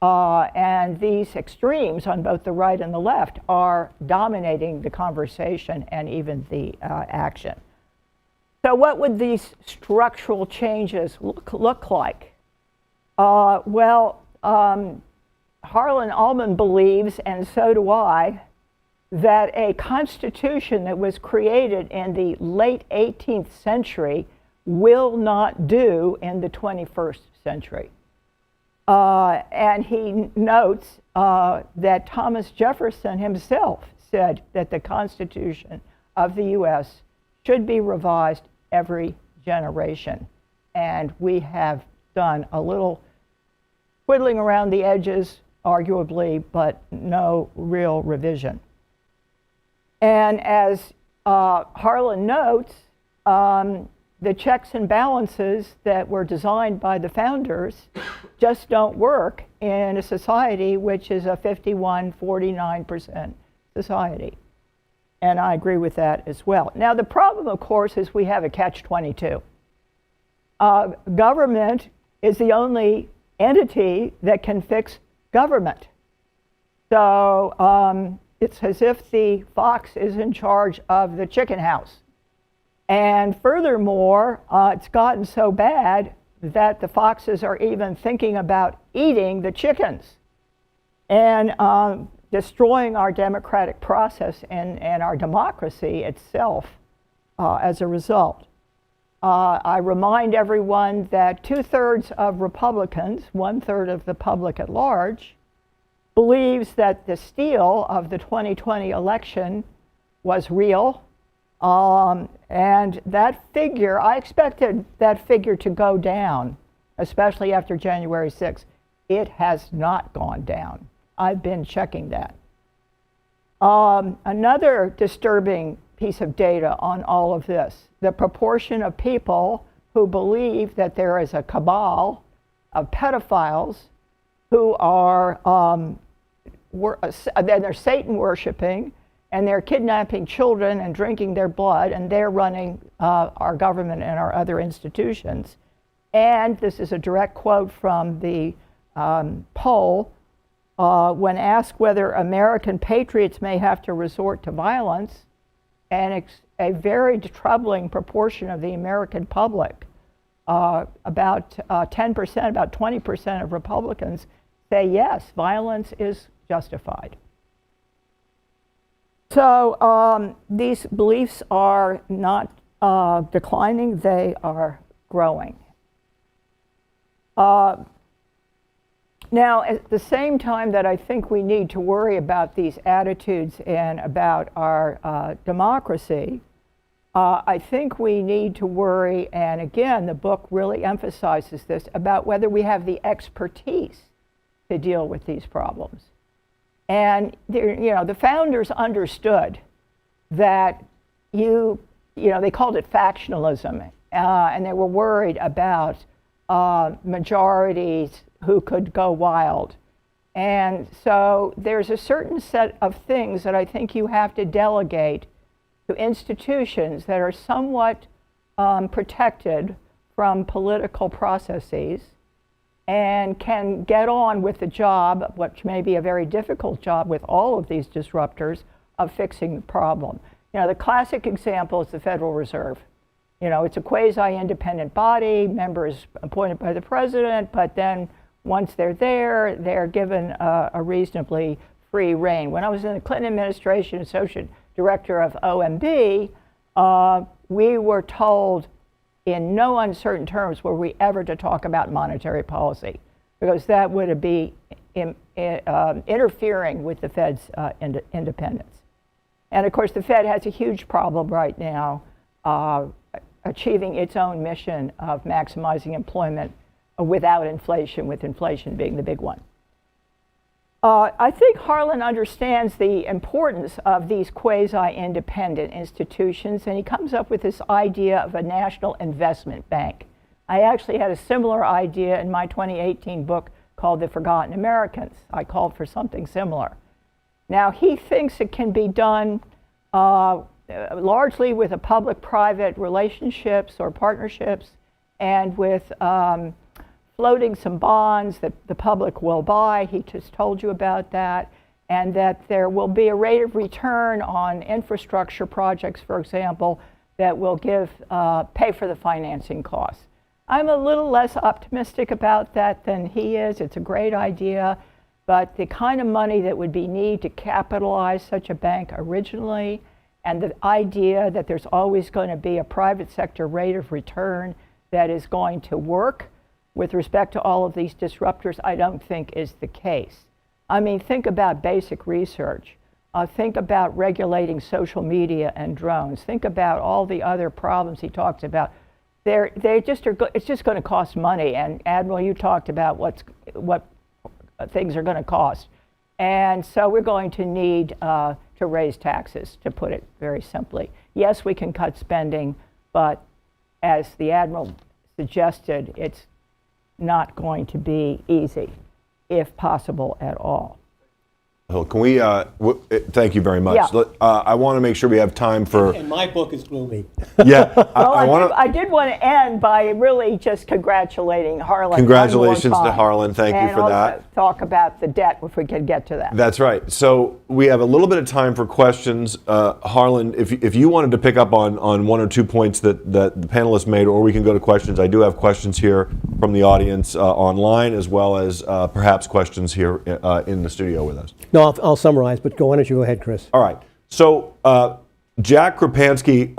And these extremes on both the right and the left are dominating the conversation and even the action. So what would these structural changes look like? Harlan Ullman believes, and so do I, that a constitution that was created in the late 18th century will not do in the 21st century. And he notes that Thomas Jefferson himself said that the Constitution of the US should be revised every generation. And we have done a little twiddling around the edges, arguably, but no real revision. And as Harlan notes, the checks and balances that were designed by the founders just don't work in a society which is a 51-49% society. And I agree with that as well. Now, the problem, of course, is we have a catch-22. Government is the only entity that can fix government. So it's as if the fox is in charge of the chicken house. And furthermore, it's gotten so bad that the foxes are even thinking about eating the chickens and destroying our democratic process and our democracy itself as a result. I remind everyone that 2/3 of Republicans, 1/3 of the public at large, believes that the steal of the 2020 election was real. And that figure, I expected that figure to go down, especially after January 6th. It has not gone down. I've been checking that. Another disturbing piece of data on all of this, the proportion of people who believe that there is a cabal of pedophiles who are they're Satan worshiping, and they're kidnapping children and drinking their blood, and they're running our government and our other institutions. And this is a direct quote from the poll. When asked whether American patriots may have to resort to violence, and a very troubling proportion of the American public, about 10%, about 20% of Republicans say yes, violence is justified. So these beliefs are not declining, they are growing. Now, at the same time that I think we need to worry about these attitudes and about our democracy, I think we need to worry, and again, the book really emphasizes this, about whether we have the expertise to deal with these problems. And the founders understood that they called it factionalism, and they were worried about majorities who could go wild. And so there's a certain set of things that I think you have to delegate to institutions that are somewhat protected from political processes and can get on with the job, which may be a very difficult job with all of these disruptors, of fixing the problem. You know, the classic example is the Federal Reserve. You know, it's a quasi-independent body, members appointed by the president, but then once they're there, they're given a reasonably free rein. When I was in the Clinton administration, associate director of OMB, we were told in no uncertain terms were we ever to talk about monetary policy, because that would be interfering with the Fed's independence. And of course, the Fed has a huge problem right now achieving its own mission of maximizing employment without inflation, with inflation being the big one. I think Harlan understands the importance of these quasi-independent institutions, and he comes up with this idea of a national investment bank. I actually had a similar idea in my 2018 book called The Forgotten Americans. I called for something similar. Now, he thinks it can be done largely with a public-private relationships or partnerships, and with floating some bonds that the public will buy. He just told you about that. And that there will be a rate of return on infrastructure projects, for example, that will pay for the financing costs. I'm a little less optimistic about that than he is. It's a great idea, but the kind of money that would be needed to capitalize such a bank originally, and the idea that there's always going to be a private sector rate of return that is going to work with respect to all of these disruptors, I don't think is the case. I mean, think about basic research. Think about regulating social media and drones. Think about all the other problems he talks about. It's just going to cost money. And Admiral, you talked about what things are going to cost. And so we're going to need to raise taxes, to put it very simply. Yes, we can cut spending, but as the Admiral suggested, it's not going to be easy, if possible at all. Can we, thank you very much. Yeah. I want to make sure we have time for... And my book is gloomy. Yeah. I did want to end by really just congratulating Harlan. Congratulations to Harlan. Thank you for that. And also talk about the debt, if we could get to that. That's right. So we have a little bit of time for questions. Harlan, if you wanted to pick up on one or two points that the panelists made, or we can go to questions. I do have questions here from the audience online, as well as perhaps questions here in the studio with us. No, I'll summarize, but why don't you go ahead, Chris? All right. So Jack Kropansky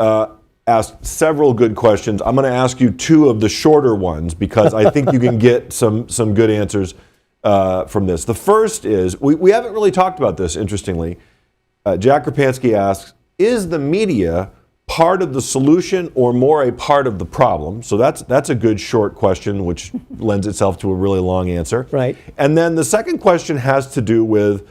asked several good questions. I'm going to ask you two of the shorter ones because I think you can get some good answers from this. The first is, we haven't really talked about this, interestingly. Jack Kropansky asks, is the media part of the solution or more a part of the problem? So that's a good short question, which lends itself to a really long answer. Right. And then the second question has to do with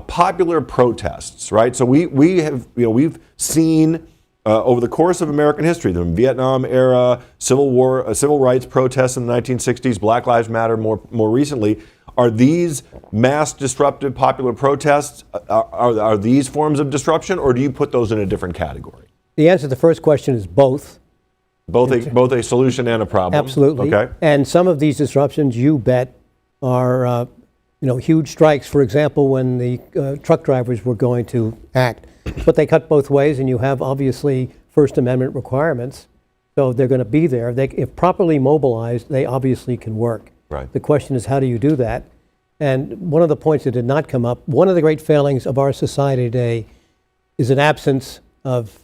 popular protests, right? So we've seen over the course of American history, the Vietnam era, Civil War, civil rights protests in the 1960s, Black Lives Matter more recently. Are these mass disruptive popular protests? Are these forms of disruption, or do you put those in a different category? The answer to the first question is both. Both a solution and a problem. Absolutely. Okay. And some of these disruptions, you bet, are huge strikes. For example, when the truck drivers were going to act, but they cut both ways, and you have obviously First Amendment requirements, so they're going to be there. If properly mobilized, they obviously can work. Right. The question is, how do you do that? And one of the points that did not come up, one of the great failings of our society today is an absence of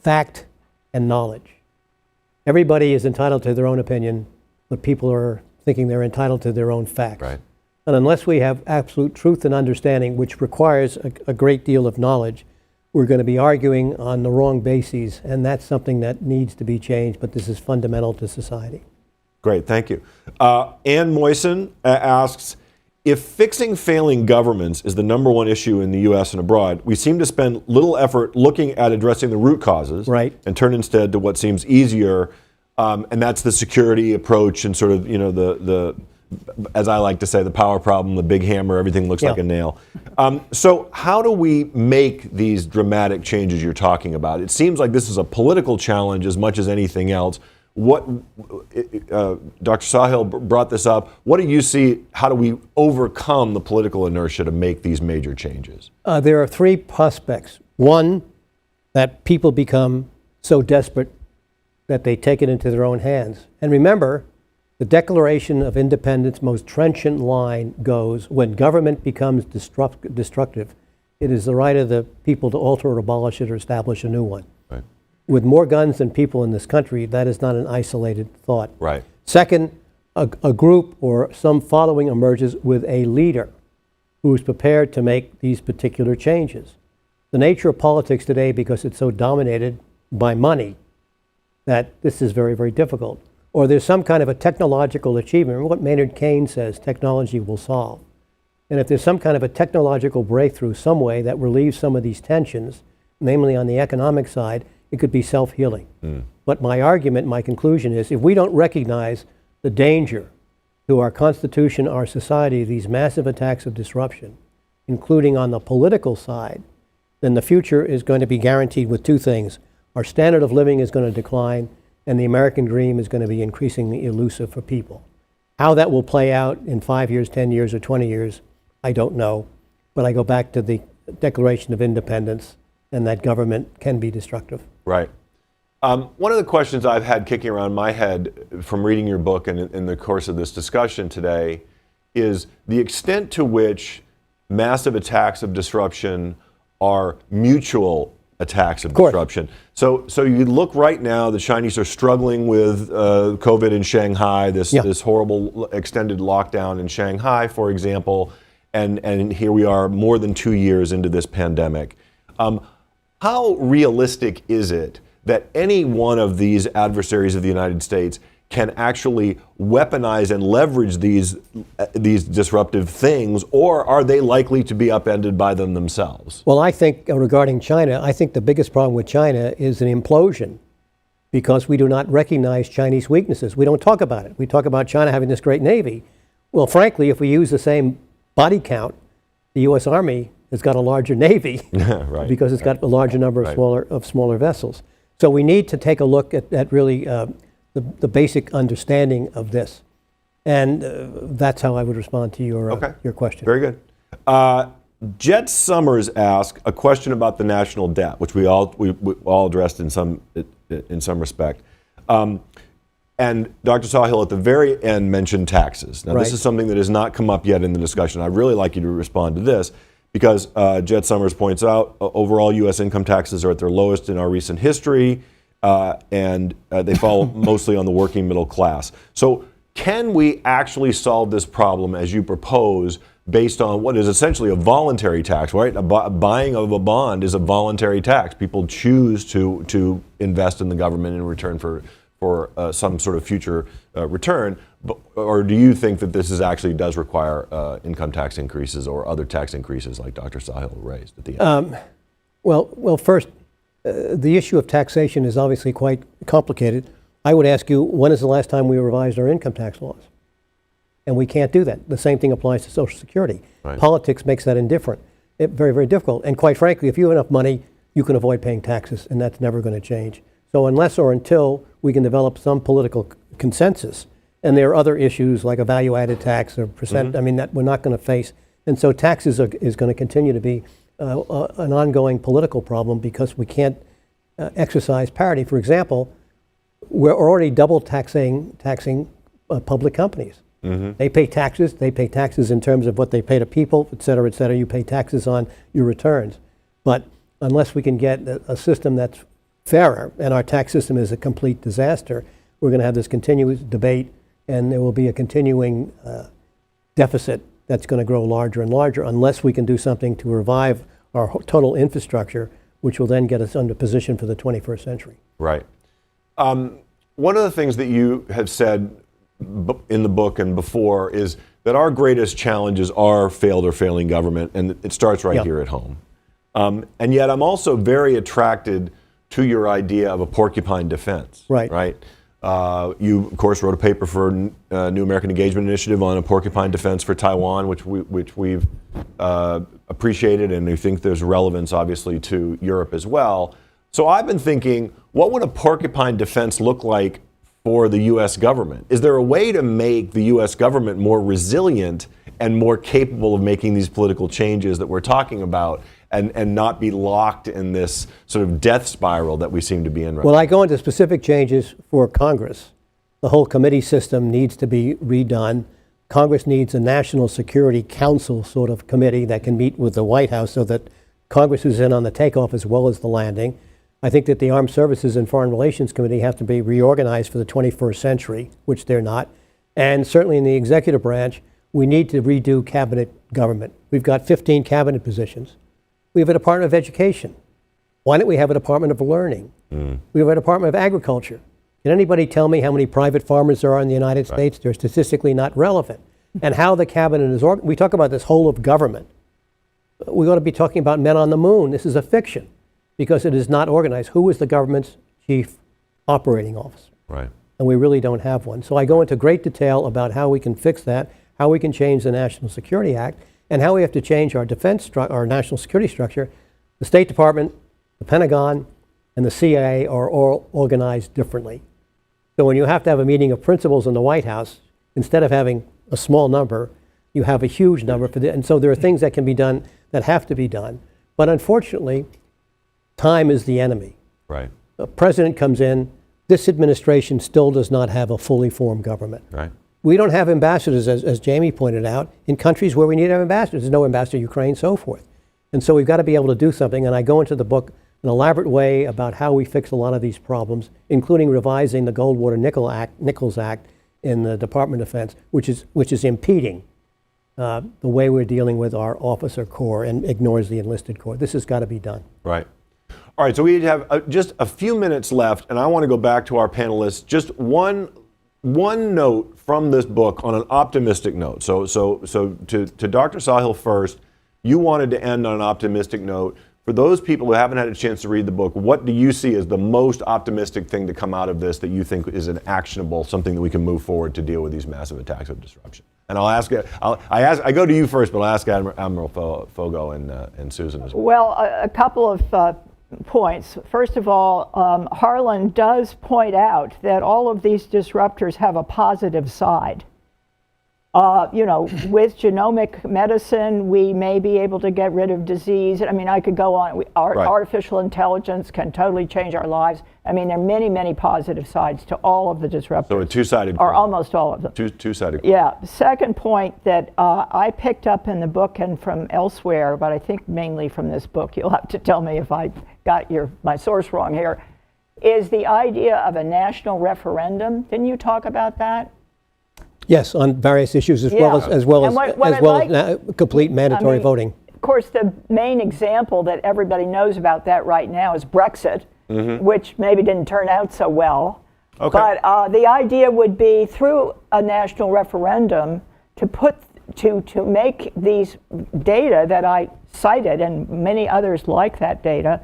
fact and knowledge. Everybody is entitled to their own opinion, but people are thinking they're entitled to their own facts. Right. And unless we have absolute truth and understanding, which requires a great deal of knowledge, we're going to be arguing on the wrong bases, and that's something that needs to be changed, but this is fundamental to society. Great, thank you. Ann Moyson asks, if fixing failing governments is the number one issue in the U.S. and abroad, we seem to spend little effort looking at addressing the root causes, right, and turn instead to what seems easier, and that's the security approach and sort of the as I like to say, the power problem, the big hammer, everything looks Yeah. like a nail. So how do we make these dramatic changes you're talking about? It seems like this is a political challenge as much as anything else. Dr. Sawhill brought this up. What do you see? How do we overcome the political inertia to make these major changes? There are three prospects. One, that people become so desperate that they take it into their own hands. And remember, the Declaration of Independence most trenchant line goes, when government becomes destructive, it is the right of the people to alter or abolish it or establish a new one. Right. With more guns than people in this country, that is not an isolated thought. Right. Second, a group or some following emerges with a leader who is prepared to make these particular changes. The nature of politics today, because it's so dominated by money, that this is very, very difficult. Or there's some kind of a technological achievement. Remember what Maynard Keynes says, technology will solve. And if there's some kind of a technological breakthrough some way that relieves some of these tensions, namely on the economic side, it could be self-healing. But my argument, my conclusion is, if we don't recognize the danger to our Constitution, our society, these massive attacks of disruption, including on the political side, then the future is going to be guaranteed with two things. Our standard of living is going to decline, and the American dream is going to be increasingly elusive for people. How that will play out in 5 years, 10 years, or 20 years, I don't know. But I go back to the Declaration of Independence, and that government can be destructive. Right. One of the questions I've had kicking around my head from reading your book and in the course of this discussion today is the extent to which massive attacks of disruption are mutual attacks of disruption. So you look right now, the Chinese are struggling with COVID in Shanghai, this horrible extended lockdown in Shanghai, for example, and here we are more than 2 years into this pandemic. How realistic is it that any one of these adversaries of the United States can actually weaponize and leverage these disruptive things, or are they likely to be upended by them themselves? Well, I think regarding China, I think the biggest problem with China is an implosion because we do not recognize Chinese weaknesses. We don't talk about it. We talk about China having this great navy. Well, frankly, if we use the same body count, the U.S. Army has got a larger navy Right. because it's got a larger number of smaller vessels. So we need to take a look at really the basic understanding of this. And that's how I would respond to your question. Very good. Jet Summers asked a question about the national debt, which we all addressed in some respect. And Dr. Sawhill at the very end mentioned taxes. Now, this is something that has not come up yet in the discussion. I'd really like you to respond to this because Jet Summers points out overall U.S. income taxes are at their lowest in our recent history, and they fall mostly on the working middle class. So can we actually solve this problem as you propose based on what is essentially a voluntary tax, right? Buying of a bond is a voluntary tax. People choose to invest in the government in return for some sort of future return, or do you think that this actually does require income tax increases or other tax increases like Dr. Sawhill raised at the end? Well, first, the issue of taxation is obviously quite complicated. I would ask you, when is the last time we revised our income tax laws? And we can't do that. The same thing applies to Social Security. Right. Politics makes that indifferent. Very, very difficult. And quite frankly, if you have enough money, you can avoid paying taxes, and that's never going to change. So unless or until we can develop some political consensus, and there are other issues like a value-added tax or percent, I mean, that we're not going to face. And so taxes is going to continue to be an ongoing political problem because we can't exercise parity. For example, we're already double taxing public companies. They pay taxes in terms of what they pay to people, et cetera, et cetera. You pay taxes on your returns. But unless we can get a system that's fairer, and our tax system is a complete disaster, we're going to have this continuous debate, and there will be a continuing deficit that's going to grow larger and larger unless we can do something to revive our total infrastructure, which will then get us under position for the 21st century. Right. One of the things that you have said in the book and before is that our greatest challenges are failed or failing government, and it starts right here at home. And yet I'm also very attracted to your idea of a porcupine defense. Right. Right? You, of course, wrote a paper for New American Engagement Initiative on a porcupine defense for Taiwan, which we've appreciated, and we think there's relevance, obviously, to Europe as well. So I've been thinking, what would a porcupine defense look like for the U.S. government? Is there a way to make the U.S. government more resilient and more capable of making these political changes that we're talking about, and not be locked in this sort of death spiral that we seem to be in right now? Well, I go into specific changes for Congress. The whole committee system needs to be redone. Congress needs a National Security Council sort of committee that can meet with the White House so that Congress is in on the takeoff as well as the landing. I think that the Armed Services and Foreign Relations Committee have to be reorganized for the 21st century, which they're not. And certainly in the executive branch, we need to redo cabinet government. We've got 15 cabinet positions. We have a Department of Education. Why don't we have a Department of Learning? We have a Department of Agriculture. Can anybody tell me how many private farmers there are in the United States? They're statistically not relevant. And how the cabinet is organized. We talk about this whole of government. We ought to be talking about men on the moon. This is a fiction because it is not organized. Who is the government's chief operating officer? Right. And we really don't have one. So I go into great detail about how we can fix that, how we can change the National Security Act, and how we have to change our our national security structure. The State Department, the Pentagon, and the CIA are all organized differently. So when you have to have a meeting of principals in the White House, instead of having a small number, you have a huge number. And so there are things that can be done that have to be done. But unfortunately, time is the enemy. Right. The president comes in, this administration still does not have a fully formed government. Right. We don't have ambassadors, as Jamie pointed out, in countries where we need to have ambassadors. There's no ambassador in Ukraine, so forth. And so we've got to be able to do something. And I go into the book an elaborate way about how we fix a lot of these problems, including revising the Goldwater-Nichols Act in the Department of Defense, which is impeding the way we're dealing with our officer corps and ignores the enlisted corps. This has got to be done. Right. All right, so we have just a few minutes left, and I want to go back to our panelists. Just one note from this book on an optimistic note. So to Dr. Sawhill first, you wanted to end on an optimistic note. For those people who haven't had a chance to read the book, what do you see as the most optimistic thing to come out of this that you think is an actionable, something that we can move forward to deal with these massive attacks of disruption? And I go to you first, but I'll ask Admiral Foggo and Susan as well. Well, a couple of points. First of all, Harlan does point out that all of these disruptors have a positive side. With genomic medicine, we may be able to get rid of disease. I mean, I could go on. Artificial intelligence can totally change our lives. I mean, there are many, many positive sides to all of the disruptors. So a two-sided coin. Or almost all of them. Two-sided coin. Yeah. Second point that I picked up in the book and from elsewhere, but I think mainly from this book, you'll have to tell me if I got my source wrong here, is the idea of a national referendum. Didn't you talk about that? Yes, on various issues as well as complete mandatory voting. Of course, the main example that everybody knows about that right now is Brexit, which maybe didn't turn out so well. Okay. But the idea would be through a national referendum to make these data that I cited and many others like that data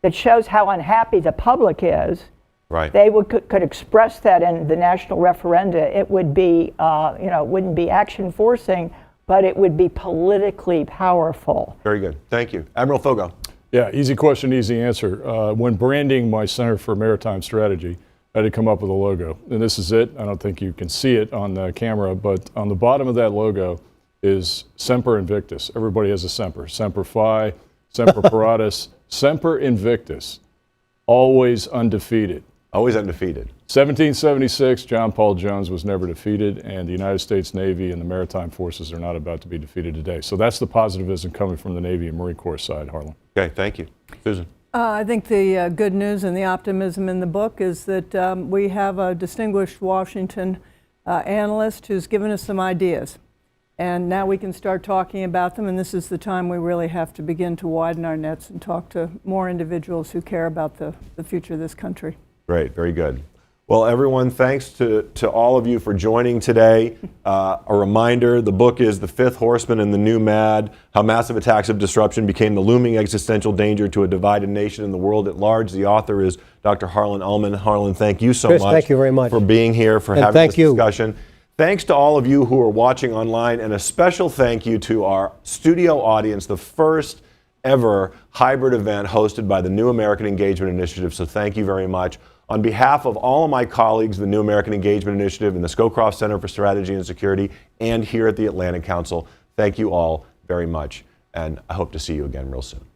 that shows how unhappy the public is. Right. They could express that in the national referenda. It would be, it wouldn't be action forcing, but it would be politically powerful. Very good. Thank you. Admiral Foggo. Yeah, easy question, easy answer. When branding my Center for Maritime Strategy, I had to come up with a logo. And this is it. I don't think you can see it on the camera, but on the bottom of that logo is Semper Invictus. Everybody has a Semper. Semper Fi, Semper Paratus, Semper Invictus. Always undefeated. Always undefeated. 1776, John Paul Jones was never defeated, and the United States Navy and the maritime forces are not about to be defeated today. So that's the positivism coming from the Navy and Marine Corps side, Harlan. Okay, thank you. Susan. I think the good news and the optimism in the book is that we have a distinguished Washington analyst who's given us some ideas. And now we can start talking about them, and this is the time we really have to begin to widen our nets and talk to more individuals who care about the future of this country. Great, very good. Well, everyone, thanks to all of you for joining today. A reminder, the book is The Fifth Horseman and the New Mad, How Massive Attacks of Disruption Became the Looming Existential Danger to a Divided Nation and the World at Large. The author is Dr. Harlan Ullman. Harlan, thank you so Chris, much. thank you very much for being here, for And having thank this you. discussion. Thanks to all of you who are watching online, and a special thank you to our studio audience, the first ever hybrid event hosted by the New American Engagement Initiative, so thank you very much. On behalf of all of my colleagues, the New American Engagement Initiative and the Scowcroft Center for Strategy and Security, and here at the Atlantic Council, thank you all very much, and I hope to see you again real soon.